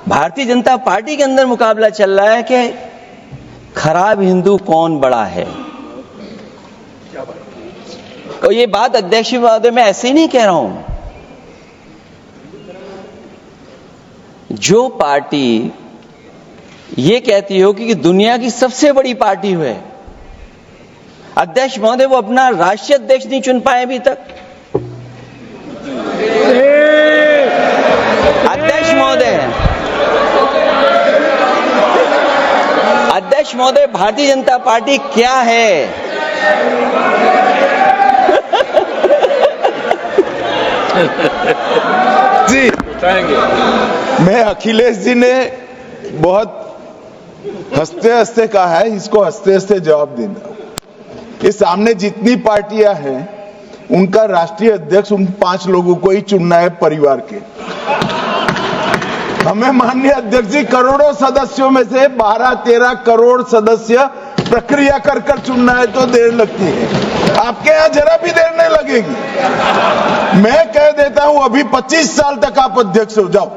Bharatiya Janata party के अंदर मुकाबला चल रहा है कि खराब हिंदू कौन बड़ा है। और ये बात अध्यक्ष महोदय मैं ऐसे ही नहीं कह रहा हूं। जो पार्टी ये कहती हो कि दुनिया की सबसे बड़ी पार्टी है, अध्यक्ष महोदय वो अपना राष्ट्रीय अध्यक्ष नहीं चुन पाए अभी तक। अध्यक्ष महोदय भारतीय जनता पार्टी क्या है? जी मैं अखिलेश जी ने बहुत हंसते हंसते कहा है, इसको हंसते हंसते जवाब देना। ये सामने जितनी पार्टियां हैं उनका राष्ट्रीय अध्यक्ष उन 5 लोगों को ही चुनना है परिवार के। हमें माननीय अध्यक्ष जी करोड़ों सदस्यों में से 12-13 करोड़ सदस्य प्रक्रिया कर कर चुनना है तो देर लगती है। आपके यहां जरा भी देर नहीं लगेगी। मैं कह देता हूं अभी 25 साल तक आप अध्यक्ष हो जाओ,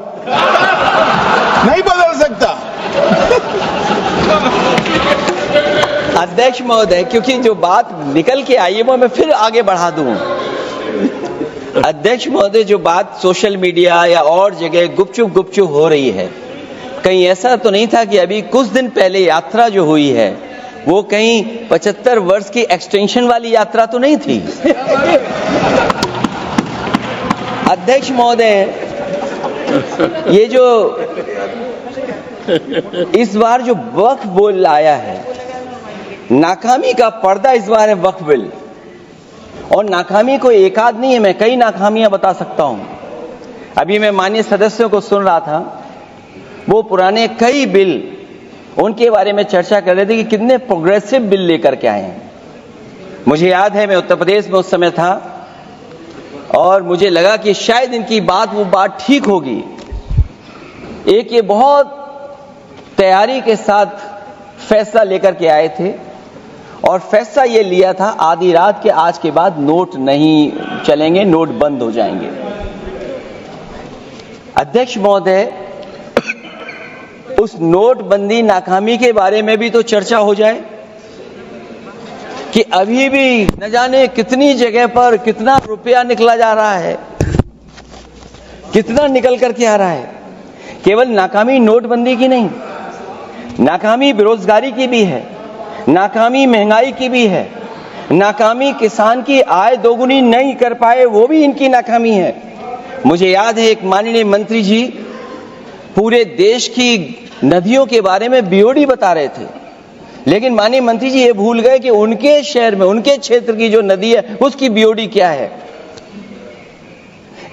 नहीं बदल सकता। अध्यक्ष महोदय क्योंकि जो बात निकल के आई है वो मैं फिर आगे बढ़ा दूं। अध्यक्ष महोदय जो बात सोशल मीडिया या और जगह गुपचुप हो रही है, कहीं ऐसा तो नहीं था कि अभी कुछ दिन पहले यात्रा जो हुई है वो कहीं 75 वर्ष की एक्सटेंशन वाली यात्रा तो नहीं थी। अध्यक्ष महोदय ये जो इस बार जो वक्फ बिल आया है, नाकामी का पर्दा इस बार है वक्फ बिल। और नाकामी कोई एक आध नहीं है, मैं कई नाकामियां बता सकता हूं। अभी मैं माननीय सदस्यों को सुन रहा था, वो पुराने कई बिल उनके बारे में चर्चा कर रहे थे कि कितने प्रोग्रेसिव बिल लेकर के आए हैं। मुझे याद है मैं उत्तर प्रदेश में उस समय था और मुझे लगा कि शायद इनकी वो बात ठीक होगी। एक ये बहुत तैयारी के साथ फैसला लेकर के आए थे और फैसला ये लिया था आधी रात के आज के बाद नोट नहीं चलेंगे, नोट बंद हो जाएंगे। अध्यक्ष महोदय उस नोटबंदी नाकामी के बारे में भी तो चर्चा हो जाए कि अभी भी न जाने कितनी जगह पर कितना रुपया निकला जा रहा है, कितना निकल करके आ रहा है। केवल नाकामी नोटबंदी की नहीं, नाकामी बेरोजगारी की भी है, नाकामी महंगाई की भी है, नाकामी किसान की आय दोगुनी नहीं कर पाए वो भी इनकी नाकामी है। मुझे याद है एक माननीय मंत्री जी पूरे देश की नदियों के बारे में बीओडी बता रहे थे, लेकिन माननीय मंत्री जी ये भूल गए कि उनके शहर में, उनके क्षेत्र की जो नदी है उसकी बीओडी क्या है।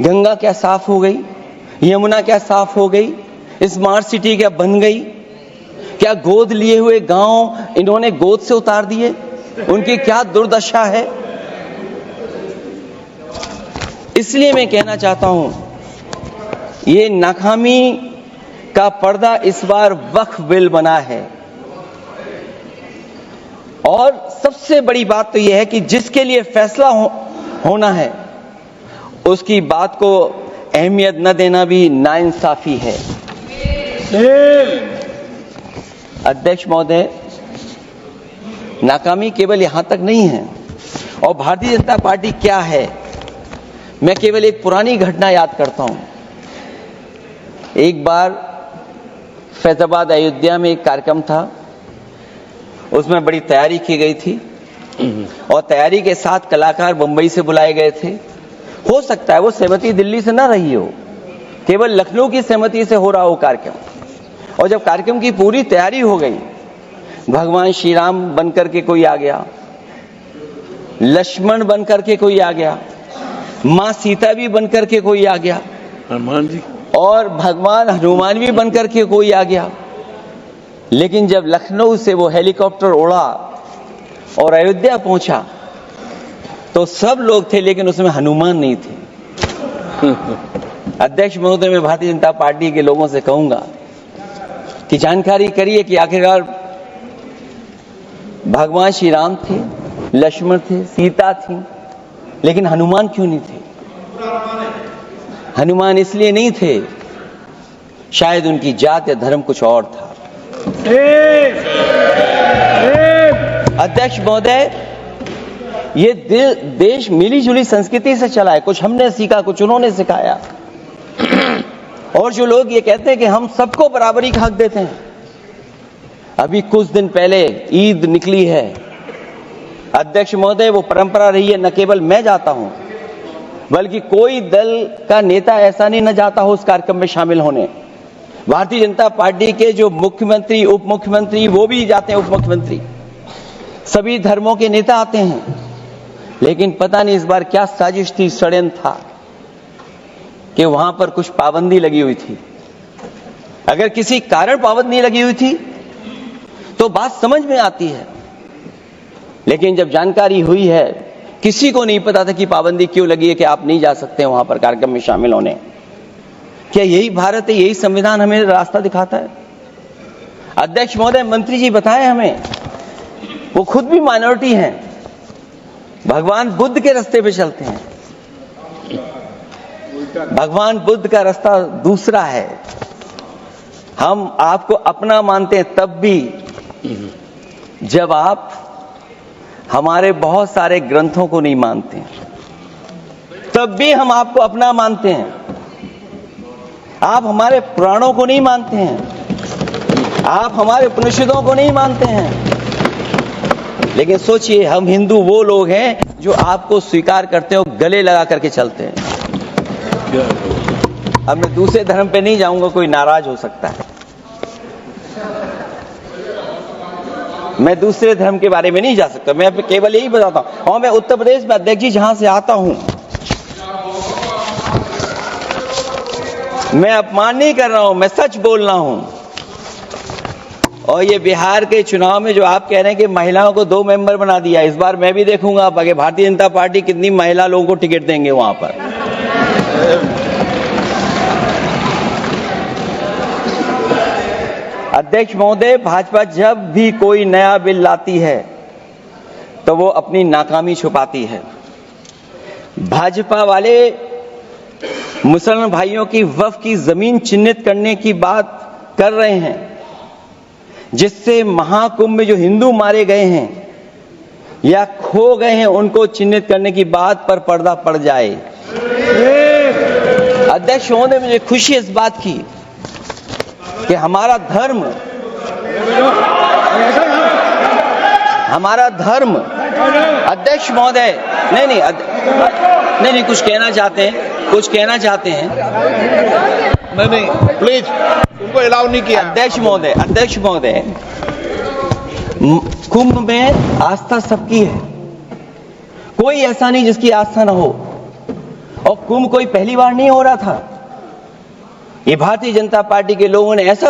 गंगा क्या साफ हो गई, यमुना क्या साफ हो गई, स्मार्ट सिटी क्या बन गई, क्या गोद लिए हुए गांव इन्होंने गोद से उतार दिए, उनकी क्या दुर्दशा है। इसलिए मैं कहना चाहता हूं ये नाकामी का पर्दा इस बार वक्फ बिल बना है। और सबसे बड़ी बात तो यह है कि जिसके लिए फैसला होना है उसकी बात को अहमियत न देना भी नाइंसाफी है। अध्यक्ष महोदय नाकामी केवल यहां तक नहीं है। और भारतीय जनता पार्टी क्या है, मैं केवल एक पुरानी घटना याद करता हूं। एक बार फैजाबाद अयोध्या में एक कार्यक्रम था, उसमें बड़ी तैयारी की गई थी और तैयारी के साथ कलाकार मुंबई से बुलाए गए थे। हो सकता है वो सहमति दिल्ली से ना रही हो, केवल लखनऊ की सहमति से हो रहा हो कार्यक्रम। और जब कार्यक्रम की पूरी तैयारी हो गई, भगवान श्री राम बनकर के कोई आ गया, लक्ष्मण बनकर के कोई आ गया, मां सीता भी बनकर के कोई आ गया, हनुमान जी और भगवान हनुमान भी बनकर के कोई आ गया। लेकिन जब लखनऊ से वो हेलीकॉप्टर उड़ा और अयोध्या पहुंचा तो सब लोग थे लेकिन उसमें हनुमान नहीं थे। अध्यक्ष महोदय मैं भारतीय जनता पार्टी के लोगों से कहूंगा कि जानकारी करिए कि आखिरकार भगवान श्री राम थे, लक्ष्मण थे, सीता थी, लेकिन हनुमान क्यों नहीं थे? हनुमान इसलिए नहीं थे शायद उनकी जात या धर्म कुछ और था। अध्यक्ष महोदय, ये देश मिली जुली संस्कृति से चला है। कुछ हमने सीखा, कुछ उन्होंने सिखाया। और जो लोग ये कहते हैं कि हम सबको बराबरी का हक देते हैं, अभी कुछ दिन पहले ईद निकली है अध्यक्ष महोदय, वो परंपरा रही है, न केवल मैं जाता हूं बल्कि कोई दल का नेता ऐसा नहीं न जाता हो उस कार्यक्रम में शामिल होने। भारतीय जनता पार्टी के जो मुख्यमंत्री, उप मुख्यमंत्री, वो भी जाते हैं, उप मुख्यमंत्री, सभी धर्मों के नेता आते हैं। लेकिन पता नहीं इस बार क्या साजिश थी, षड्यंत्र था कि वहां पर कुछ पाबंदी लगी हुई थी। अगर किसी कारण पाबंदी लगी हुई थी तो बात समझ में आती है, लेकिन जब जानकारी हुई है, किसी को नहीं पता था कि पाबंदी क्यों लगी है कि आप नहीं जा सकते वहां पर कार्यक्रम में शामिल होने। क्या यही भारत है, यही संविधान हमें रास्ता दिखाता है? अध्यक्ष महोदय, मंत्री जी बताएं हमें, वो खुद भी माइनॉरिटी हैं, भगवान बुद्ध के रास्ते पे चलते हैं। भगवान बुद्ध का रास्ता दूसरा है। हम आपको अपना मानते हैं तब भी जब आप हमारे बहुत सारे ग्रंथों को नहीं मानते हैं, तब भी हम आपको अपना मानते हैं। आप हमारे पुराणों को नहीं मानते हैं, आप हमारे उपनिषदों को नहीं मानते हैं। लेकिन सोचिए, हम हिंदू वो लोग हैं जो आपको स्वीकार करते हो, गले लगा करके चलते हैं। अब मैं दूसरे धर्म पे नहीं जाऊंगा, कोई नाराज हो सकता है। मैं दूसरे धर्म के बारे में नहीं जा सकता, मैं केवल यही बताता हूं। और मैं उत्तर प्रदेश में अध्यक्ष जी जहां से आता हूं, मैं अपमान नहीं कर रहा हूं, मैं सच बोल रहा हूं। और ये बिहार के चुनाव में जो आप कह रहे हैं कि महिलाओं को 2 मेंबर बना दिया, इस बार मैं भी देखूंगा आगे भारतीय जनता पार्टी कितनी महिला लोगों को टिकट देंगे वहां पर। अध्यक्ष महोदय, भाजपा जब भी कोई नया बिल लाती है तो वो अपनी नाकामी छुपाती है। भाजपा वाले मुसलमान भाइयों की वक्फ की जमीन चिन्हित करने की बात कर रहे हैं, जिससे महाकुंभ में जो हिंदू मारे गए हैं या खो गए हैं उनको चिन्हित करने की बात पर पर्दा पड़ जाए। अध्यक्ष महोदय, मुझे खुशी इस बात की कि हमारा धर्म अध्यक्ष महोदय, नहीं कुछ कहना चाहते हैं नहीं प्लीज, उनको अलाउ नहीं किया। अध्यक्ष महोदय, कुंभ में आस्था सबकी है, कोई ऐसा नहीं जिसकी आस्था ना हो। और कुंभ कोई पहली बार नहीं हो रहा था, ये भारतीय जनता पार्टी के लोगों ने ऐसा